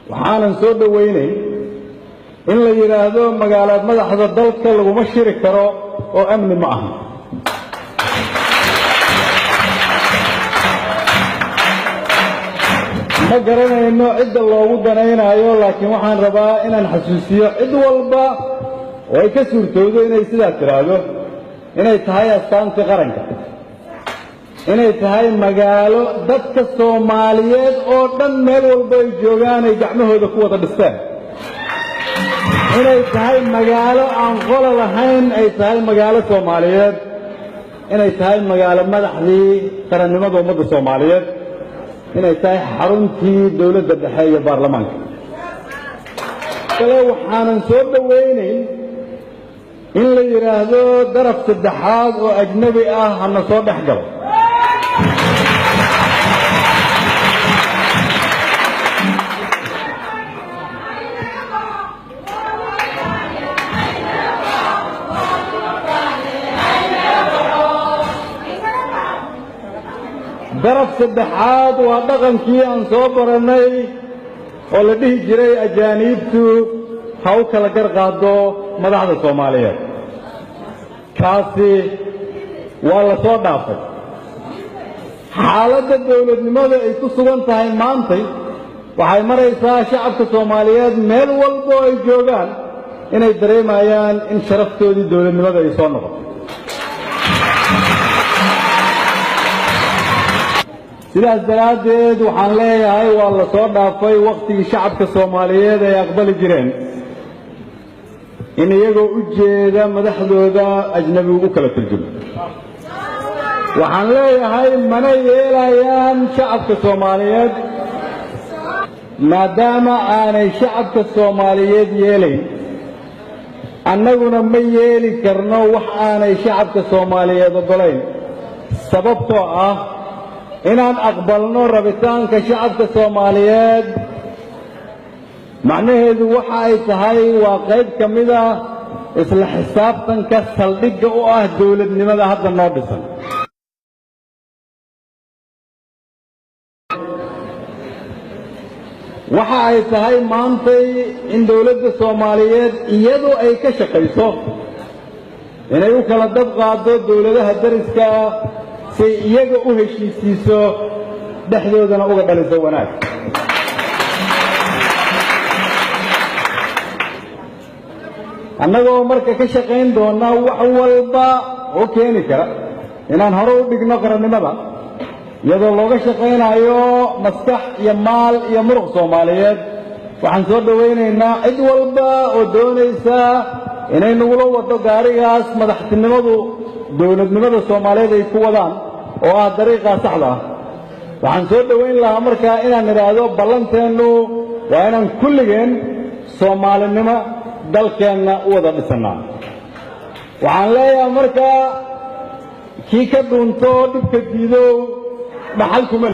waxaanan soo dhaweynayn in la yiraahdo magaalada madaxda dalka laguma shiri karo oo amni ma aha. ma garanayno cidda loogu danaynayo, laakiin waxaan rabaa inaan xasuusiyo cid walba oo ay ka suurtoodo inay sidaa tiraahdo inay tahay astaantii qaranka, inay tahay magaalo dadka Soomaaliyeed oo dhan meel walba ay joogaan ay gacmahooda ku wada dhistaan, inay tahay magaalo aan qolo lahayn, ay tahay magaalo Soomaaliyeed, inay tahay magaalo madaxdii qarannimada ummadda Soomaaliyeed, inay tahay xaruntii dawladda dhexe iyo baarlamaanka. kale waxaanan soo dhaweynayn in la yiraahdo daraf saddexaad oo ajnabi ah hana soo dhex galo. daraf saddexaad waa dhaqankii aan soo baranay oo la dhihi jiray ajaaniibtu ha u kala garqaado madaxda Soomaaliyeed. kaasi waa la soo dhaafay. xaaladda dawladnimada ay ku sugan tahay maantay waxay maraysaa shacabka Soomaaliyeed meel walba oo ay joogaan inay dareemayaan in sharaftoodii dawladnimada ay soo noqoto. sidaas daraaddeed waxaan leeyahay waa la soo dhaafay wakhtigii shacabka Soomaaliyeed ay aqbali jireen in iyagoo u jeeda madaxdooda ajnabi u kala turjumo. waxaan leeyahay mana yeelayaan shacabka Soomaaliyeed, maadaama aanay shacabka Soomaaliyeed yeelayn, annaguna ma yeeli karno wax aanay shacabka Soomaaliyeed ogolayn, sababtoo ah inaan aqbalno rabitaanka shacabka Soomaaliyeed macnaheedu waxa ay tahay waa qayb ka mid ah isla xisaabtanka saldhigga u ah dawladnimada hadda noo dhisan. waxa ay tahay maantay in dawladda Soomaaliyeed iyadu ay ka shaqayso inay u kala dab qaado dawladaha dariska si iyaga u heshiisiiso dhexdoodana uga dhaliso wanaag. annagoo marka ka shaqayn doona wax walba oo keeni kara inaan hore u dhigno qarannimada, iyadoo looga shaqaynayo maskax iyo maal iyo muruq Soomaaliyeed. waxaan soo dhawaynaynaa cid walba oo doonaysa inay nagula wado gaarigaas madaxtinimadu dawladnimada Soomaaliyeed ay ku wadaan oo ah dariiqa saxda ah. waxaan soo dhawayn lahaa markaa inaan idhaahdo ballanteennu waa inaan kulligeen Soomaalinimo dalkeenna u wada dhisannaa. waxaan leeyahay markaa kii ka dhuunto dhibka diidow dhaxal kuma